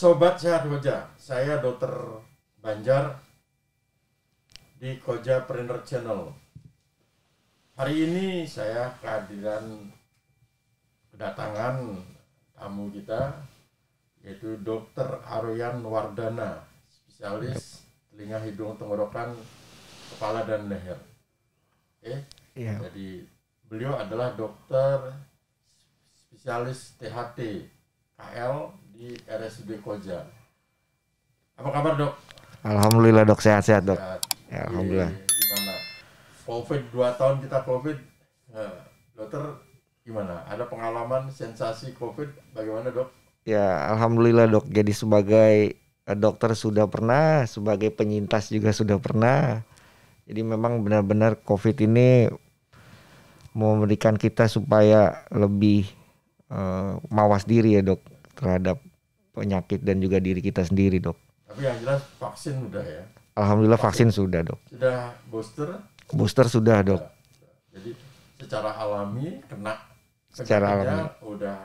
Sobat Sehat Koja, saya Dr. Banjar di Koja Trainer Channel. Hari ini saya kedatangan tamu kita, yaitu Dr. Aryan Wardana, spesialis telinga, hidung, tenggorokan, kepala dan leher. Jadi beliau adalah dokter spesialis THT KL di RSUD Koja. Apa kabar, Dok? Alhamdulillah, Dok, sehat-sehat, Dok. Sehat. Ya, alhamdulillah. Gimana? Covid 2 tahun kita Covid. Dokter gimana? Ada pengalaman sensasi Covid bagaimana, Dok? Ya, alhamdulillah, Dok. Jadi sebagai dokter sudah pernah, sebagai penyintas juga sudah pernah. Jadi memang benar-benar Covid ini memberikan kita supaya lebih mawas diri ya, Dok, terhadap penyakit dan juga diri kita sendiri, Dok. Tapi yang jelas vaksin udah ya? Alhamdulillah vaksin sudah, Dok. Sudah booster? Booster sudah, Dok. Jadi secara alami kena secara alami udah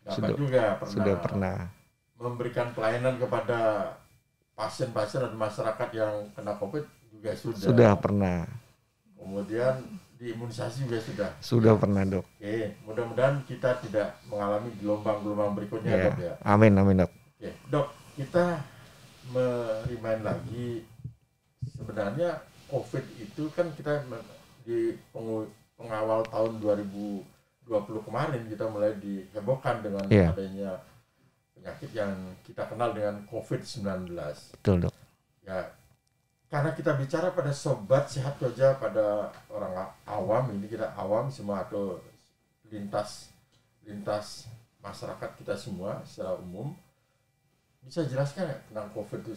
dapat juga sudah pernah memberikan pelayanan kepada pasien-pasien dan masyarakat yang kena Covid juga sudah pernah. Kemudian diimunisasi juga sudah pernah, Dok. Oke, mudah-mudahan kita tidak mengalami gelombang-gelombang berikutnya ya. Dok ya. Amin, Dok. Oke, Dok, kita merimain lagi, sebenarnya Covid itu kan kita di pengawal tahun 2020 kemarin kita mulai dihebohkan dengan adanya penyakit yang kita kenal dengan COVID-19. Betul, Dok. Ya, karena kita bicara pada Sobat Sehat Koja, pada orang awam, ini kita awam semua atau lintas masyarakat kita semua secara umum, bisa jelaskan ya tentang COVID itu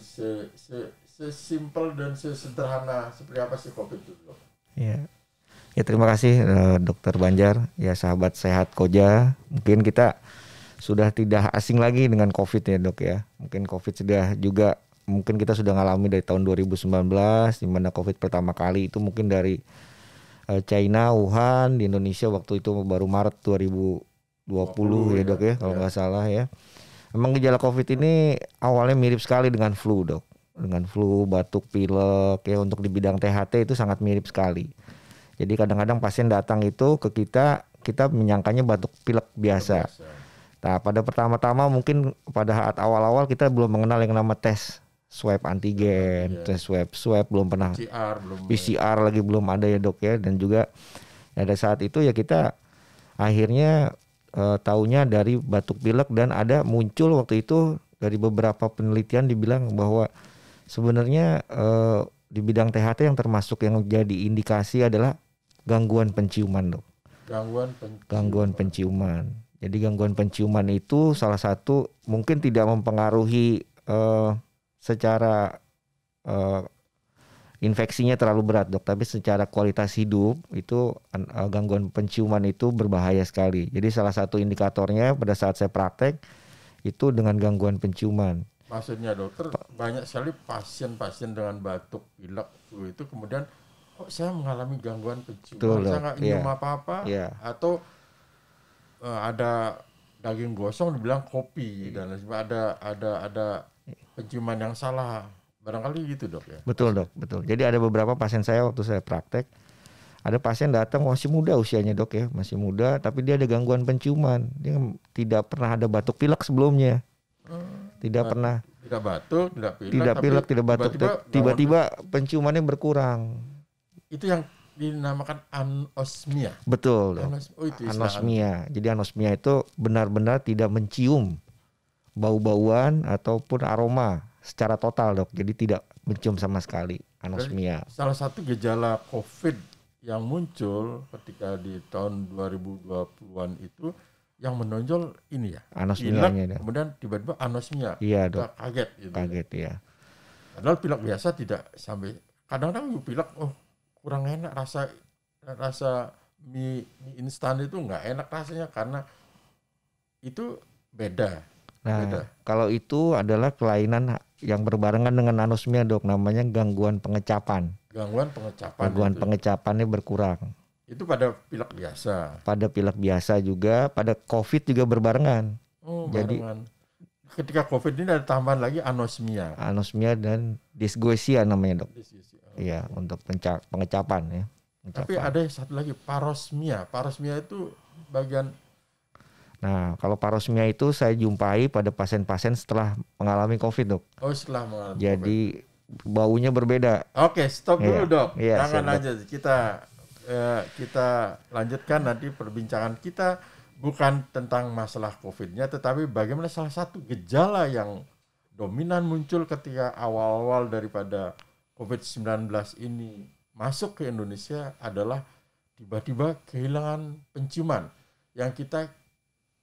sesimpel dan sesederhana seperti apa sih COVID itu, Dok? Ya, terima kasih Dokter Banjar, ya sahabat Sehat Koja. Mungkin kita sudah tidak asing lagi dengan COVID ya, Dok ya. Mungkin COVID mungkin kita sudah ngalami dari tahun 2019, di mana COVID pertama kali itu mungkin dari China, Wuhan, di Indonesia waktu itu baru Maret 2020 ya, Dok ya, kalau nggak salah ya. Memang gejala COVID ini awalnya mirip sekali dengan flu, Dok. Dengan flu, batuk, pilek ya, untuk di bidang THT itu sangat mirip sekali. Jadi kadang-kadang pasien datang itu ke kita menyangkanya batuk pilek biasa. Nah, pada pertama-tama mungkin pada saat awal-awal kita belum mengenal yang nama tes swab antigen, tes swab belum pernah, PCR lagi belum ada ya, Dok ya. Dan juga pada saat itu ya kita akhirnya taunya dari batuk pilek, dan ada muncul waktu itu dari beberapa penelitian dibilang bahwa sebenarnya di bidang THT yang termasuk yang jadi indikasi adalah gangguan penciuman, Dok. Gangguan penciuman. Jadi gangguan penciuman itu salah satu mungkin tidak mempengaruhi secara infeksinya terlalu berat, Dok, tapi secara kualitas hidup itu gangguan penciuman itu berbahaya sekali. Jadi salah satu indikatornya pada saat saya praktek itu dengan gangguan penciuman. Maksudnya, Dokter, banyak sekali pasien-pasien dengan batuk pilek flu itu kemudian kok saya mengalami gangguan penciuman, saya nggak nyium apa-apa, atau ada daging gosong dibilang kopi, dan ada penciuman yang salah. Barangkali gitu, Dok ya. Betul, Dok, betul. Jadi ada beberapa pasien saya waktu saya praktek, ada pasien datang masih muda usianya, Dok ya, masih muda, tapi dia ada gangguan penciuman. Dia tidak pernah ada batuk pilek sebelumnya. Pernah. Tidak batuk, tidak pilek, tidak batuk. Tiba-tiba penciumannya berkurang. Itu yang dinamakan anosmia. Betul, Dok. Anosmia. Jadi anosmia itu benar-benar tidak mencium bau-bauan ataupun aroma secara total, Dok. Jadi tidak mencium sama sekali, anosmia. Jadi, salah satu gejala COVID yang muncul ketika di tahun 2020-an itu yang menonjol ini ya, anosmianya. Kemudian tiba-tiba anosmia. Iya, Dok. Kaget gitu. Kaget ya. Padahal pilek biasa tidak sampai, kadang-kadang pilek kurang enak, rasa mie instan itu nggak enak rasanya karena itu beda. Nah, kalau itu adalah kelainan yang berbarengan dengan anosmia, Dok, namanya gangguan pengecapan. Gangguan pengecapannya berkurang. Itu pada pilek biasa. Pada pilek biasa juga, pada COVID juga berbarengan. Oh, jadi ketika COVID ini ada tambahan lagi anosmia. Anosmia dan dysgeusia namanya dok. Iya, untuk pengecapan ya. Tapi ada satu lagi parosmia. Parosmia itu bagian. Nah, kalau parosmia itu saya jumpai pada pasien-pasien setelah mengalami COVID, dok. Oh, setelah mengalami Jadi baunya berbeda. Oke, stop dulu dok. Jangan siap, lanjut. Kita lanjutkan nanti perbincangan kita bukan tentang masalah COVID-nya, tetapi bagaimana salah satu gejala yang dominan muncul ketika awal-awal daripada COVID-19 ini masuk ke Indonesia adalah tiba-tiba kehilangan penciuman yang kita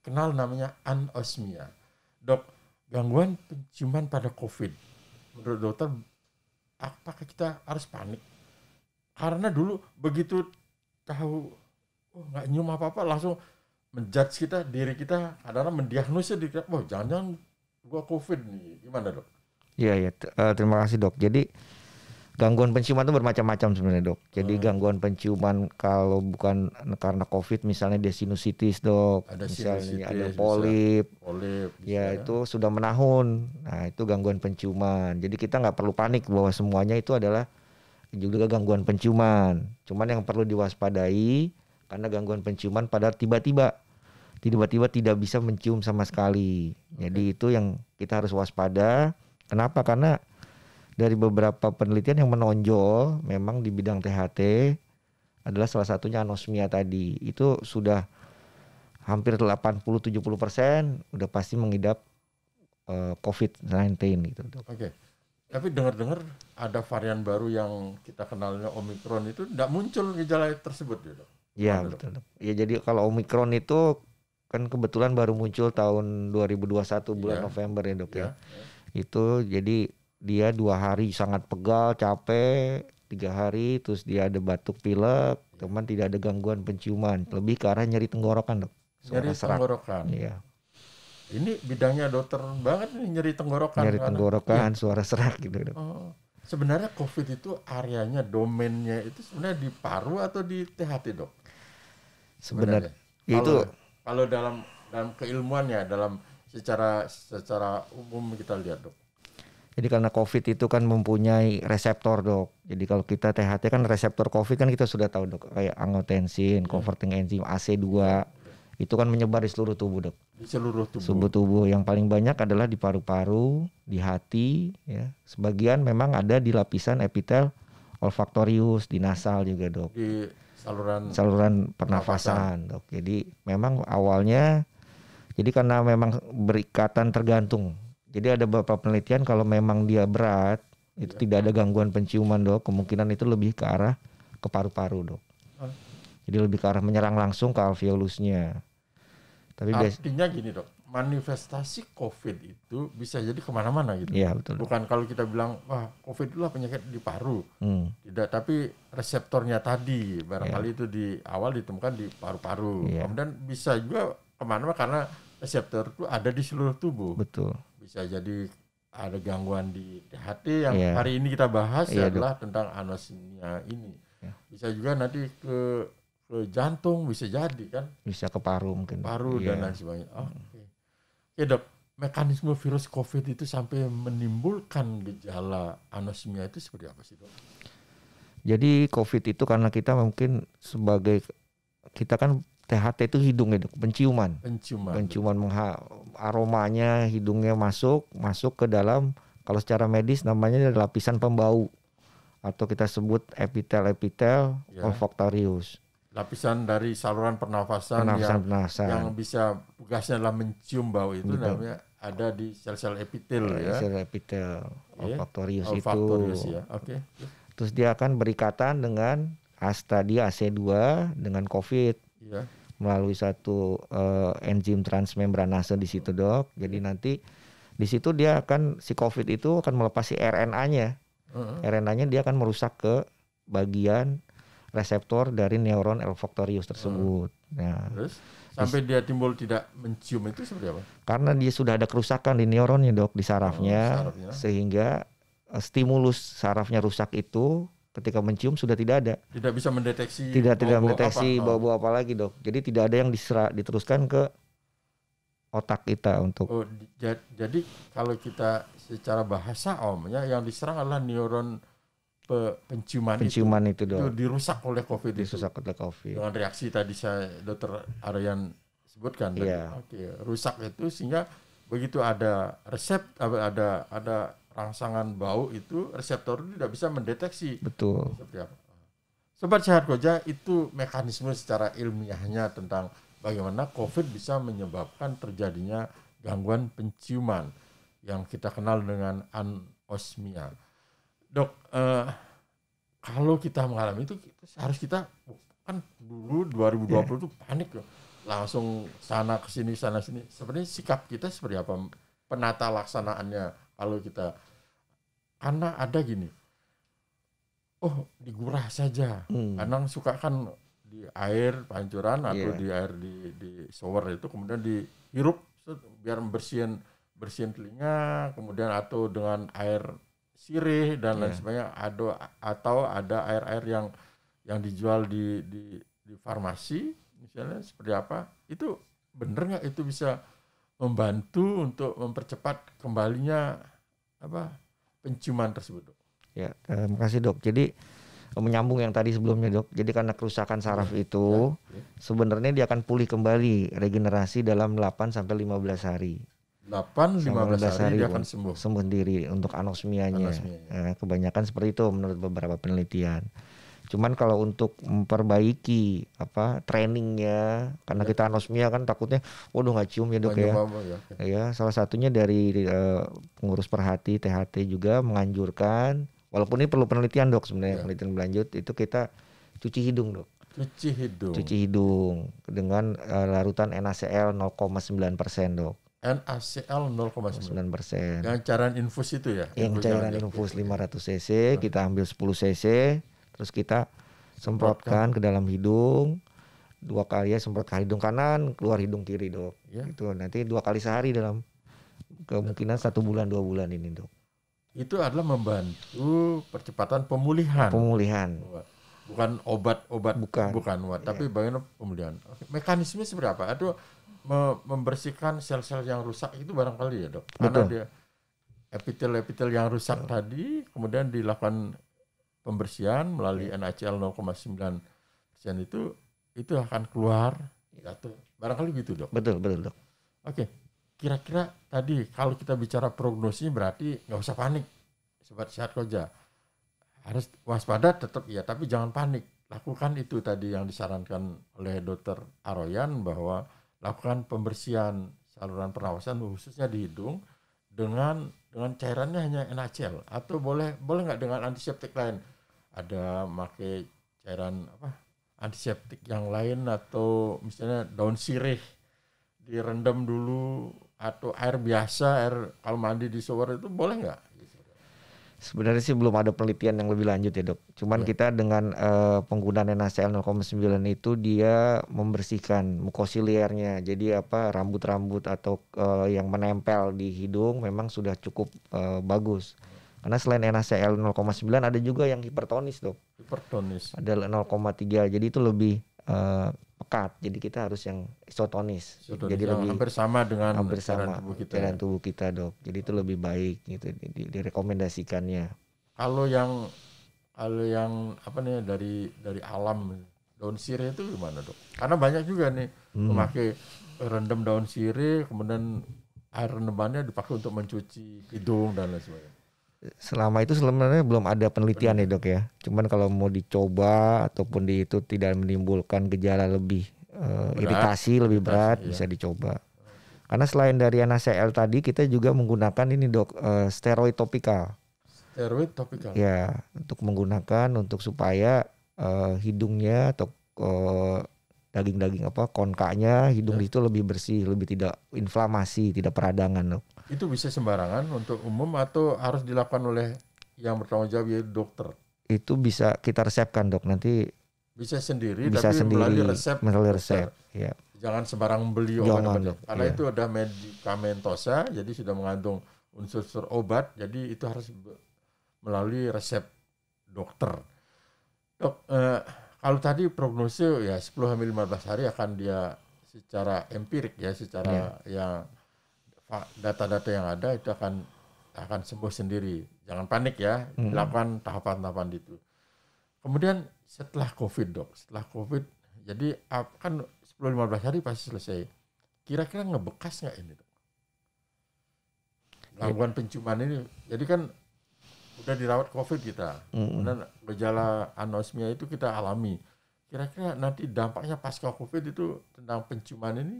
kenal namanya anosmia. Dok, gangguan penciuman pada COVID, menurut dokter, apakah kita harus panik? Karena dulu begitu tahu, nggak nyium apa-apa, langsung menjudge diri kita, adalah mendiagnosis diri kita, jangan-jangan gua COVID nih, gimana dok? Iya, terima kasih dok. Jadi gangguan penciuman itu bermacam-macam sebenarnya dok. Jadi gangguan penciuman kalau bukan karena COVID, misalnya dia sinusitis dok, misalnya ada polip, ya itu sudah menahun. Nah itu gangguan penciuman. Jadi kita nggak perlu panik bahwa semuanya itu adalah juga gangguan penciuman. Cuman yang perlu diwaspadai karena gangguan penciuman pada tiba-tiba tidak bisa mencium sama sekali. Jadi itu yang kita harus waspada. Kenapa? Karena dari beberapa penelitian yang menonjol memang di bidang THT adalah salah satunya anosmia tadi. Itu sudah hampir 80-70% udah pasti mengidap COVID-19 gitu. Oke. Tapi dengar-dengar ada varian baru yang kita kenalnya Omicron itu tidak muncul gejala tersebut ya dok? Iya betul dok. Ya jadi kalau Omicron itu kan kebetulan baru muncul tahun 2021 bulan November ya dok ya. Itu jadi dia 2 hari sangat pegal, capek, 3 hari terus dia ada batuk pilek, teman tidak ada gangguan penciuman, lebih ke arah nyeri tenggorokan dok. Nyeri tenggorokan. Iya. Ini bidangnya dokter banget nih, nyeri tenggorokan. Nyeri tenggorokan, suara serak gitu dok. Sebenarnya COVID itu areanya, domainnya itu sebenarnya di paru atau di THT dok? Sebenarnya itu kalau dalam keilmuannya, dalam secara umum kita lihat dok. Jadi karena COVID itu kan mempunyai reseptor dok. Jadi kalau kita THT kan reseptor COVID kan kita sudah tahu dok. Kayak angiotensin, converting enzyme, AC2. Itu kan menyebar di seluruh tubuh dok. Di seluruh tubuh. Seluruh tubuh. Yang paling banyak adalah di paru-paru, di hati. Ya. Sebagian memang ada di lapisan epitel olfaktorius, di nasal juga dok. Di saluran pernafasan dok. Jadi memang awalnya, jadi karena memang berikatan tergantung. Jadi ada beberapa penelitian kalau memang dia berat, itu tidak ada gangguan penciuman dok, kemungkinan itu lebih ke arah ke paru-paru dok. Jadi lebih ke arah menyerang langsung ke alveolusnya. Tapi artinya gini dok, manifestasi COVID itu bisa jadi kemana-mana gitu. Iya betul. Bukan kalau kita bilang wah COVID itu lah penyakit di paru, tidak, tapi reseptornya tadi barangkali itu di awal ditemukan di paru-paru, kemudian bisa juga kemana-mana karena reseptor itu ada di seluruh tubuh. Betul. Bisa jadi ada gangguan di THT yang hari ini kita bahas adalah tentang anosmia ini. Bisa juga nanti ke jantung, bisa jadi kan? Bisa ke paru mungkin. Paru dan lain sebagainya. Oke dok, mekanisme virus COVID itu sampai menimbulkan gejala anosmia itu seperti apa sih dok? Jadi COVID itu karena kita mungkin sebagai, kita kan THT itu hidung ya dok, penciuman, aromanya hidungnya masuk ke dalam, kalau secara medis namanya lapisan pembau atau kita sebut epitel olfaktorius. Lapisan dari saluran pernafasan yang bisa tugasnya adalah mencium bau itu namanya ada di sel-sel epitel ya. Sel epitel olfaktorius itu. Ya. Oke. Terus dia akan berikatan dengan tadi AC2 dengan COVID. Iya. Melalui satu enzim transmembranase di situ dok. Jadi nanti di situ dia akan, si COVID itu akan melepas si RNA-nya. RNA-nya dia akan merusak ke bagian reseptor dari neuron olfaktorius tersebut. Nah, terus sampai dia timbul tidak mencium itu seperti apa? Karena dia sudah ada kerusakan di neuronnya dok, di sarafnya. Sehingga stimulus sarafnya rusak itu ketika mencium sudah tidak ada. Tidak bisa mendeteksi. Tidak mendeteksi bau-bau apa lagi dok. Jadi tidak ada yang diteruskan ke otak kita untuk Jadi kalau kita secara bahasa omnya yang diserang adalah neuron penciuman itu itu dirusak oleh COVID dengan reaksi tadi Dr. Aryan sebutkan tadi. Rusak itu sehingga begitu ada ada rangsangan bau itu reseptor itu tidak bisa mendeteksi. Betul. Seperti apa. Sobat Sehat Koja, itu mekanisme secara ilmiahnya tentang bagaimana COVID bisa menyebabkan terjadinya gangguan penciuman yang kita kenal dengan anosmia. Dok, kalau kita mengalami itu harus kita kan dulu 2020 itu panik loh. Langsung sana kesini sana sini. Sebenarnya sikap kita seperti apa? Penata laksanaannya kalau kita, karena ada gini. Digurah saja. Kadang suka kan di air pancuran atau di air di shower itu kemudian dihirup biar bersihin telinga, kemudian atau dengan air sirih dan lain sebagainya, atau ada air yang dijual di farmasi misalnya, seperti apa, itu bener nggak itu bisa membantu untuk mempercepat kembalinya penciuman tersebut, Dok? Ya, terima kasih, Dok. Jadi menyambung yang tadi sebelumnya, Dok. Jadi karena kerusakan saraf itu sebenarnya dia akan pulih kembali regenerasi dalam 8 sampai 15 hari. 8-15 hari dia akan sembuh sendiri untuk anosmianya. Kebanyakan seperti itu menurut beberapa penelitian. Cuman kalau untuk memperbaiki trainingnya, karena kita anosmia kan takutnya nggak cium ya, Dok, ya. Salah satunya dari pengurus Perhati THT juga menganjurkan, walaupun ini perlu penelitian, Dok, sebenarnya penelitian berlanjut, itu kita cuci hidung, Dok. Cuci hidung dengan larutan NaCl 0,9%, Dok. NaCl 0,9%. Yang cairan infus itu ya? Yang cairan infus 500 cc, kita ambil 10 cc, terus kita semprotkan ke dalam hidung 2 kali ya, semprot ke hidung kanan, keluar hidung kiri, Dok. Itu nanti 2 kali sehari dalam kemungkinan 1 bulan 2 bulan ini, Dok. Itu adalah membantu percepatan pemulihan. Bukan obat-obat, bukan. Tapi bagaimana pemulihan. Mekanisme seperti apa? Atau membersihkan sel-sel yang rusak itu barangkali ya, Dok. Karena dia epitel yang rusak tadi kemudian dilakukan pembersihan melalui NaCl 0,9% itu akan keluar atau barangkali gitu, Dok. Betul, Dok. Oke. Kira-kira tadi kalau kita bicara prognosisnya berarti nggak usah panik, Sobat Sehat Koja. Harus waspada tetap ya, tapi jangan panik. Lakukan itu tadi yang disarankan oleh Dr. Aryan, bahwa lakukan pembersihan saluran pernafasan khususnya di hidung dengan cairannya hanya NaCl, atau boleh nggak dengan antiseptik lain. Ada pakai cairan antiseptik yang lain, atau misalnya daun sirih direndam dulu, atau air biasa, air kalau mandi di shower itu boleh nggak? Sebenarnya sih belum ada penelitian yang lebih lanjut ya, Dok. Cuman kita dengan penggunaan NaCl 0,9 itu dia membersihkan mukosiliernya. Jadi rambut-rambut atau yang menempel di hidung memang sudah cukup bagus. Karena selain NaCl 0,9 ada juga yang hipertonis, Dok. Ada 0,3. Jadi itu lebih pekat. Jadi kita harus yang isotonis. Jadi lebih hampir sama dengan cairan tubuh kita, Dok. Jadi itu lebih baik gitu direkomendasikannya. Kalau yang dari alam, daun sirih itu gimana, Dok? Karena banyak juga nih memakai rendam daun sirih, kemudian air rendamannya dipakai untuk mencuci hidung dan lain sebagainya. Selama itu sebenarnya belum ada penelitian ya, Dok, ya. Cuman kalau mau dicoba ataupun itu tidak menimbulkan gejala lebih iritasi lebih berat, bisa dicoba. Karena selain dari NaCl tadi, kita juga menggunakan ini, Dok, steroid topikal. Ya, untuk menggunakan untuk supaya hidungnya atau daging-daging konkanya hidung itu lebih bersih, lebih tidak inflamasi, tidak peradangan, Dok. Itu bisa sembarangan untuk umum atau harus dilakukan oleh yang bertanggung jawab, yaitu dokter? Itu bisa kita resepkan, Dok. Nanti bisa sendiri melalui resep. Ya. Jangan sembarang beli obat-obat, karena itu udah medikamentosa, jadi sudah mengandung unsur obat, jadi itu harus melalui resep dokter. Dok, kalau tadi prognosis ya 10-15 hari akan dia secara empirik ya, secara yang data-data yang ada itu akan sembuh sendiri. Jangan panik ya, lakukan tahapan-tahapan itu. Kemudian setelah COVID dok, jadi kan 10-15 hari pasti selesai. Kira-kira ngebekas nggak ini dok? Gangguan penciuman ini, jadi kan udah dirawat COVID kita, kemudian gejala anosmia itu kita alami. Kira-kira nanti dampaknya pasca COVID itu tentang penciuman ini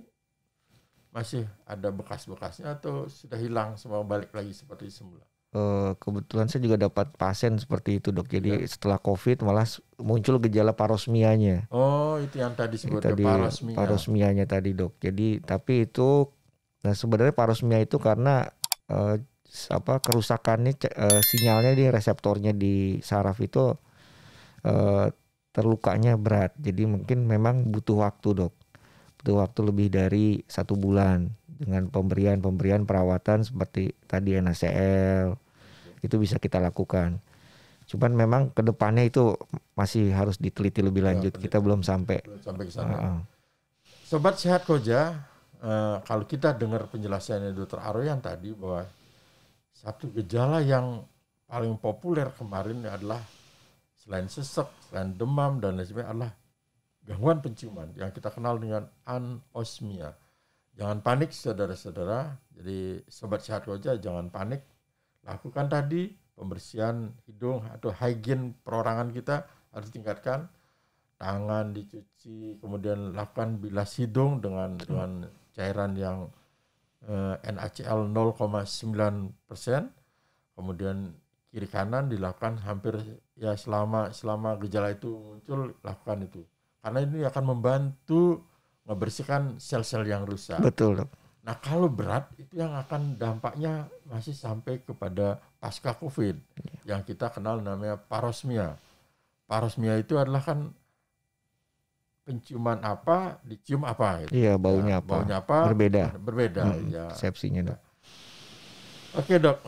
masih ada bekas-bekasnya atau sudah hilang semua balik lagi seperti semula? Kebetulan saya juga dapat pasien seperti itu dok. Jadi setelah COVID malah muncul gejala parosmianya. Oh itu yang tadi sebutnya parosmia. Parosmianya tadi dok. Jadi tapi itu, nah sebenarnya parosmia itu karena kerusakannya sinyalnya di reseptornya di saraf itu terlukanya berat. Jadi mungkin memang butuh waktu dok. Butuh waktu lebih dari 1 bulan dengan pemberian perawatan seperti tadi NaCl itu bisa kita lakukan. Cuman memang kedepannya itu masih harus diteliti lebih lanjut. Kita belum sampai ke sana. Sobat Sehat Koja, kalau kita dengar penjelasannya Dr. Aroyan tadi bahwa satu gejala yang paling populer kemarin adalah selain sesek, selain demam dan lain sebagainya adalah gangguan penciuman yang kita kenal dengan anosmia. Jangan panik saudara-saudara. Jadi Sobat Sehat Koja jangan panik. Lakukan tadi pembersihan hidung atau hygiene perorangan kita harus tingkatkan. Tangan dicuci, kemudian lakukan bilas hidung dengan cairan yang NaCl 0,9%. Kemudian kiri kanan dilakukan hampir ya selama gejala itu muncul, lakukan itu. Karena ini akan membantu membersihkan sel-sel yang rusak. Betul dok. Nah kalau berat itu yang akan dampaknya masih sampai kepada pasca COVID yang kita kenal namanya parosmia. Parosmia itu adalah kan penciuman apa, dicium apa gitu. Iya, baunya ya, apa? Baunya apa? Berbeda ya. Persepsinya dok. Oke dok,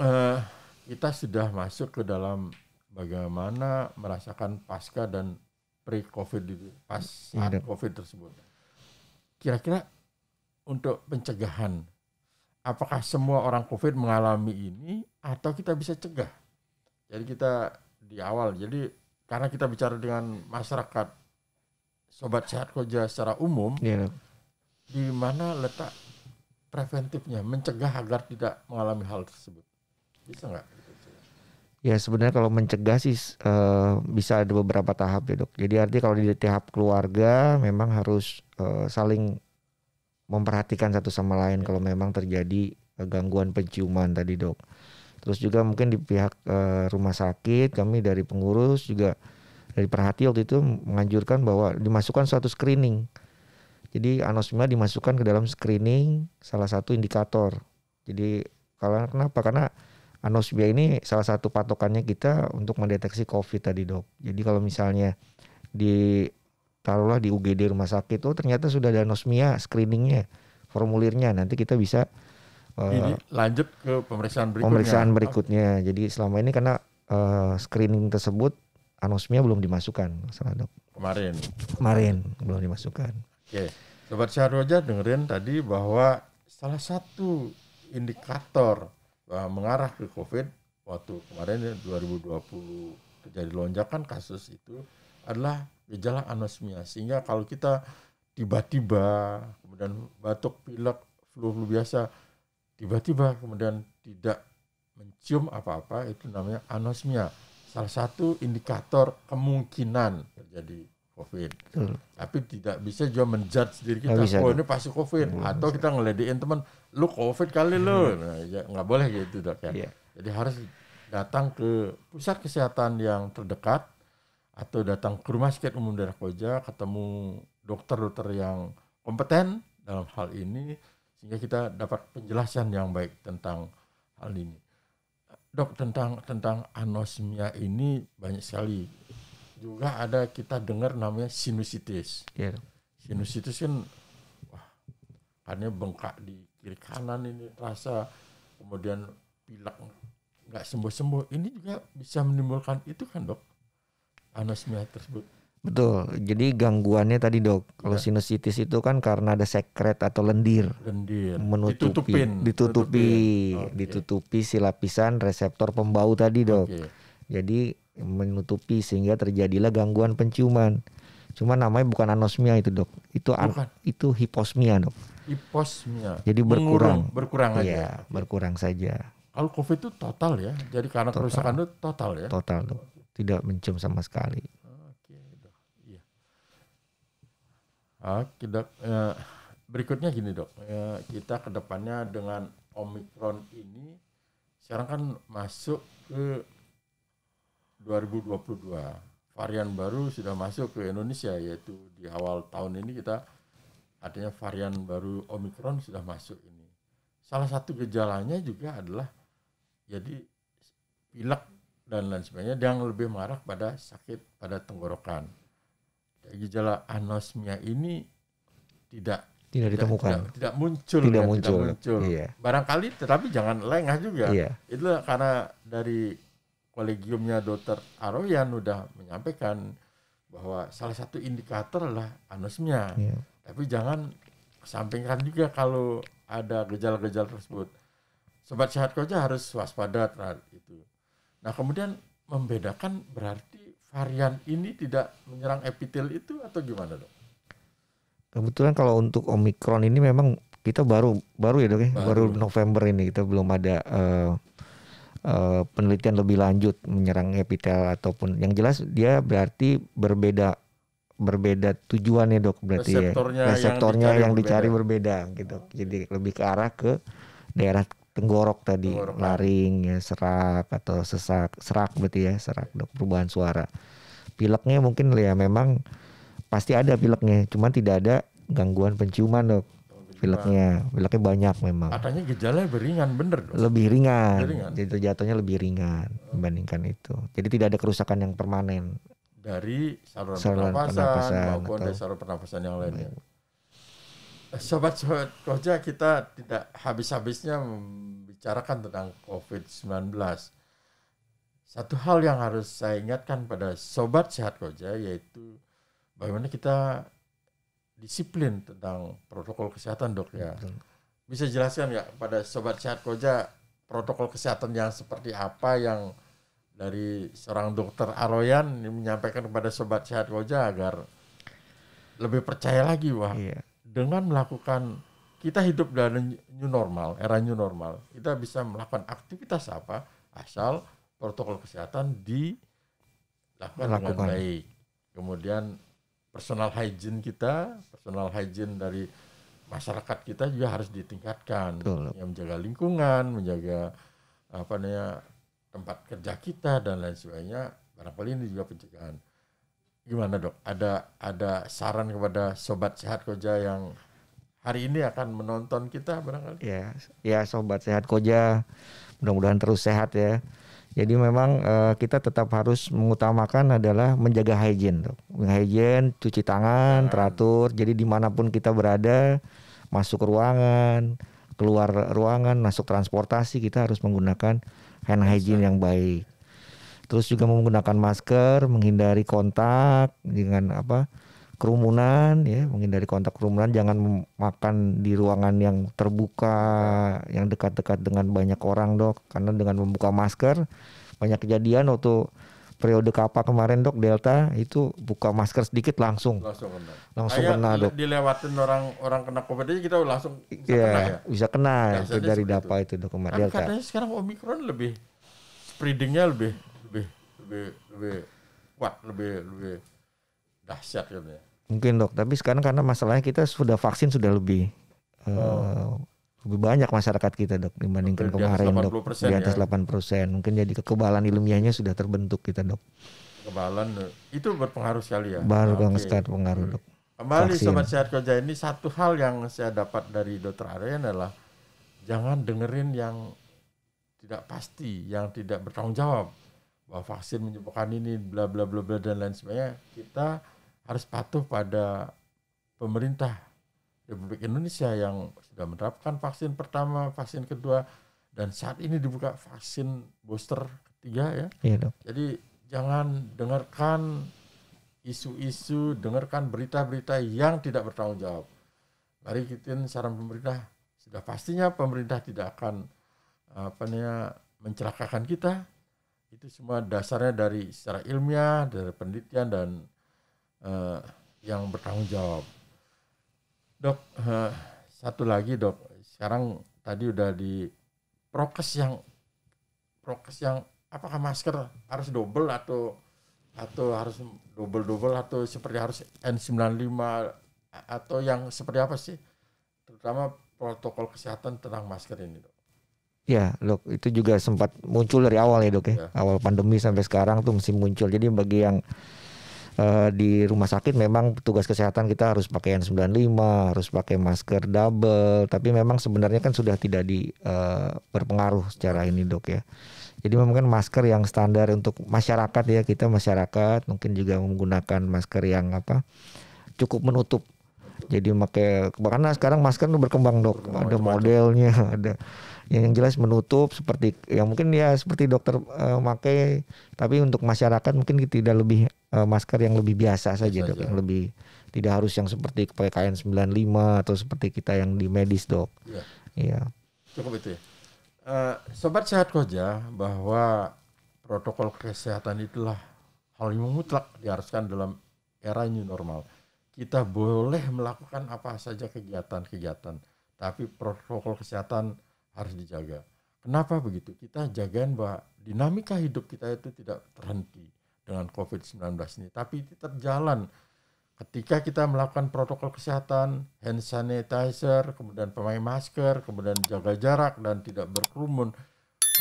kita sudah masuk ke dalam bagaimana merasakan pasca dan pre-COVID itu, pas saat COVID tersebut. Kira-kira untuk pencegahan, apakah semua orang COVID mengalami ini atau kita bisa cegah? Jadi kita di awal, jadi karena kita bicara dengan masyarakat, Sobat Sehat Koja secara umum, di mana letak preventifnya, mencegah agar tidak mengalami hal tersebut? Bisa nggak? Ya sebenarnya kalau mencegah sih bisa ada beberapa tahap ya dok. Jadi artinya kalau di tahap keluarga memang harus saling memperhatikan satu sama lain kalau memang terjadi gangguan penciuman tadi dok. Terus juga mungkin di pihak rumah sakit kami dari pengurus juga dari Perhati waktu itu menganjurkan bahwa dimasukkan suatu screening. Jadi anosmia dimasukkan ke dalam screening salah satu indikator. Jadi kenapa? Karena anosmia ini salah satu patokannya kita untuk mendeteksi COVID tadi dok. Jadi kalau misalnya taruhlah di UGD rumah sakit, ternyata sudah ada anosmia, screeningnya, formulirnya, nanti kita bisa lanjut ke pemeriksaan berikutnya. Jadi selama ini karena screening tersebut anosmia belum dimasukkan, salah dok. Kemarin belum dimasukkan. Oke, Sobat Sehat Koja dengerin tadi bahwa salah satu indikator mengarah ke COVID waktu kemarin 2020 terjadi lonjakan kasus itu adalah gejala anosmia. Sehingga kalau kita tiba-tiba kemudian batuk, pilek, flu biasa, tiba-tiba kemudian tidak mencium apa-apa, itu namanya anosmia. Salah satu indikator kemungkinan terjadi COVID. Tapi tidak bisa juga menjudge diri kita, ini pasti COVID. Atau kita ngeledekin teman, lu COVID kali lu. Nah, ya, nggak boleh gitu dok ya. Jadi harus datang ke pusat kesehatan yang terdekat atau datang ke Rumah Sakit Umum Daerah Koja, ketemu dokter-dokter yang kompeten dalam hal ini sehingga kita dapat penjelasan yang baik tentang hal ini. Dok, tentang anosmia ini banyak sekali. Juga ada kita dengar namanya sinusitis. Sinusitis kan karena bengkak di kiri kanan ini terasa, kemudian pilek nggak sembuh-sembuh. Ini juga bisa menimbulkan itu kan dok, anosmia tersebut. Betul. Jadi gangguannya tadi dok, kalau Ya. sinusitis itu kan karena ada sekret atau lendir Lendir. menutupi, Oke. ditutupi si lapisan reseptor pembau tadi dok. Oke. Jadi menutupi sehingga terjadilah gangguan penciuman. Cuma namanya bukan anosmia itu dok, Bukan. itu hiposmia dok. Hiposmia. Jadi berkurang. Berkurang aja. Iya, Oke. berkurang saja. Kalau COVID itu total ya. Jadi karena Total. kerusakan itu total ya. Total dok, tidak mencium sama sekali. Oke, dok. Iya. Oke, dok. Berikutnya gini, dok. Kita kedepannya dengan Omicron ini sekarang kan masuk ke 2022. Varian baru sudah masuk ke Indonesia, yaitu di awal tahun ini kita artinya varian baru Omicron sudah masuk ini. Salah satu gejalanya juga adalah jadi pilek dan lain sebagainya yang lebih mengarah pada sakit pada tenggorokan. Gejala anosmia ini tidak ditemukan. tidak muncul. Tidak muncul. Iya. Barangkali, tetapi jangan lengah juga. Iya. Itulah karena dari kolegiumnya Dr. Aroyan udah menyampaikan bahwa salah satu indikator adalah anosmia. Iya. Tapi jangan kesampingkan juga kalau ada gejala-gejala tersebut. Sobat Sehat Koja harus waspada terhadap itu. Nah, kemudian membedakan berarti varian ini tidak menyerang epitel itu atau gimana, dok? Kebetulan kalau untuk Omicron ini memang kita baru ya dok ya, baru November ini kita belum ada penelitian lebih lanjut menyerang epitel ataupun yang jelas dia berarti berbeda tujuannya dok, berarti reseptornya yang dicari berbeda gitu. Jadi lebih ke arah ke daerah tenggorok tadi, laring ya, serak atau serak berarti ya, serak dok, perubahan suara. Pileknya mungkin ya memang pasti ada pileknya, cuman tidak ada gangguan penciuman dok. Pileknya banyak memang. Katanya gejalanya beringan, bener dok? Lebih ringan. Jadi jatuhnya lebih ringan dibandingkan itu. Jadi tidak ada kerusakan yang permanen dari saluran pernapasan maupun dari saluran pernapasan yang lainnya. Sobat Koja, kita tidak habis-habisnya membicarakan tentang COVID-19. Satu hal yang harus saya ingatkan pada Sobat Sehat Koja yaitu bagaimana kita disiplin tentang protokol kesehatan, dok ya. Bisa jelaskan ya pada Sobat Sehat Koja protokol kesehatan yang seperti apa yang dari seorang dokter Aroyan menyampaikan kepada Sobat Sehat Koja agar lebih percaya lagi bahwa dengan melakukan, kita hidup dalam new normal, era new normal, kita bisa melakukan aktivitas apa asal protokol kesehatan dilakukan dengan baik. Kemudian personal hygiene dari masyarakat kita juga harus ditingkatkan. Yang menjaga lingkungan, menjaga tempat kerja kita dan lain sebagainya. Barangkali ini juga pencegahan. Gimana dok? Ada saran kepada Sobat Sehat Koja yang hari ini akan menonton kita barangkali? Ya Sobat Sehat Koja, mudah-mudahan terus sehat ya. Jadi memang kita tetap harus mengutamakan adalah menjaga hygiene dok. Hygiene, cuci tangan teratur. Jadi dimanapun kita berada, masuk ruangan, keluar ruangan, masuk transportasi, kita harus menggunakan hand hygiene yang baik. Terus juga menggunakan masker, menghindari kontak dengan kerumunan ya, menghindari kontak kerumunan, jangan makan di ruangan yang terbuka, yang dekat-dekat dengan banyak orang dok, karena dengan membuka masker banyak kejadian waktu periode Kappa kemarin dok, Delta itu buka masker sedikit langsung kena dok. Dilewatin orang kena COVID aja kita langsung bisa kena itu dari Dapa itu dok kemarin Delta. Katanya sekarang Omicron lebih spreadingnya lebih kuat, lebih dahsyat gitu ya. Mungkin dok, tapi sekarang karena masalahnya kita sudah vaksin sudah lebih banyak masyarakat kita dok dibandingkan kemarin dok, di atas 80%. Mungkin jadi kekebalan ilmiahnya sudah terbentuk kita dok. Kekebalan itu berpengaruh sekali ya. Baru sekali pengaruh dok. Kembali vaksin. Sobat Sehat Koja, ini satu hal yang saya dapat dari Dr. Aryan adalah jangan dengerin yang tidak pasti, yang tidak bertanggung jawab bahwa vaksin menyebabkan ini bla bla bla bla dan lain sebagainya. Kita harus patuh pada pemerintah Republik Indonesia yang sudah menerapkan vaksin pertama, vaksin kedua, dan saat ini dibuka vaksin booster ketiga ya. Iya dok. Jadi jangan dengarkan isu-isu, dengarkan berita-berita yang tidak bertanggung jawab. Mari kita saran pemerintah, sudah pastinya pemerintah tidak akan mencelakakan kita. Itu semua dasarnya dari secara ilmiah, dari penelitian dan yang bertanggung jawab. Dok, satu lagi dok, sekarang tadi udah di prokes yang apakah masker harus double atau harus double atau seperti harus N95 atau yang seperti apa sih, terutama protokol kesehatan tentang masker ini dok? Ya dok, itu juga sempat muncul dari awal ya dok ya, awal pandemi sampai sekarang tuh masih muncul. Jadi bagi yang di rumah sakit memang petugas kesehatan kita harus pakai N95, harus pakai masker double, tapi memang sebenarnya kan sudah tidak berpengaruh secara ini dok ya. Jadi memang kan masker yang standar untuk masyarakat ya, kita masyarakat mungkin juga menggunakan masker yang cukup menutup. Jadi karena sekarang masker itu berkembang dok, ada modelnya, ada yang jelas menutup seperti yang mungkin ya seperti dokter pakai, tapi untuk masyarakat mungkin tidak lebih masker yang lebih biasa saja dok, yang lebih tidak harus yang seperti pakai KN95 atau seperti kita yang di medis dok. Iya. Cukup itu ya. Sobat Sehat Koja, bahwa protokol kesehatan itulah hal yang mutlak diharuskan dalam era new normal. Kita boleh melakukan apa saja kegiatan-kegiatan, tapi protokol kesehatan harus dijaga. Kenapa begitu? Kita jagain bahwa dinamika hidup kita itu tidak terhenti dengan COVID-19 ini, tapi tetap jalan. Ketika kita melakukan protokol kesehatan, hand sanitizer, kemudian pemakai masker, kemudian jaga jarak dan tidak berkerumun,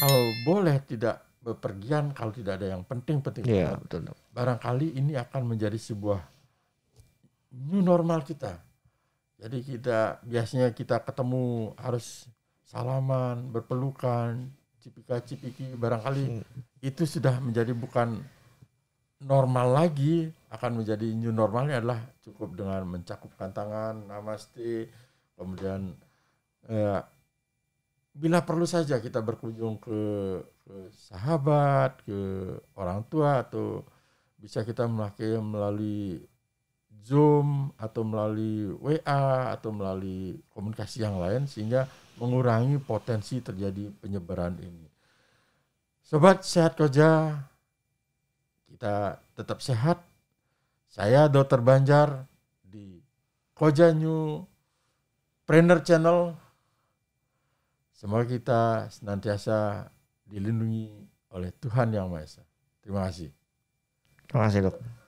kalau boleh tidak bepergian kalau tidak ada yang penting-penting. Iya, betul. Barangkali ini akan menjadi sebuah new normal kita. Jadi biasanya kita ketemu harus salaman, berpelukan, cipika-cipiki, barangkali itu sudah menjadi bukan normal lagi, akan menjadi new normalnya adalah cukup dengan mencakupkan tangan, namaste, kemudian bila perlu saja kita berkunjung ke sahabat, ke orang tua, atau bisa kita melalui Zoom atau melalui WA atau melalui komunikasi yang lain sehingga mengurangi potensi terjadi penyebaran ini. Sobat Sehat Koja, kita tetap sehat. Saya Dr. Banjar di Koja New Trainer Channel. Semoga kita senantiasa dilindungi oleh Tuhan Yang Maha Esa. Terima kasih. Terima kasih dok.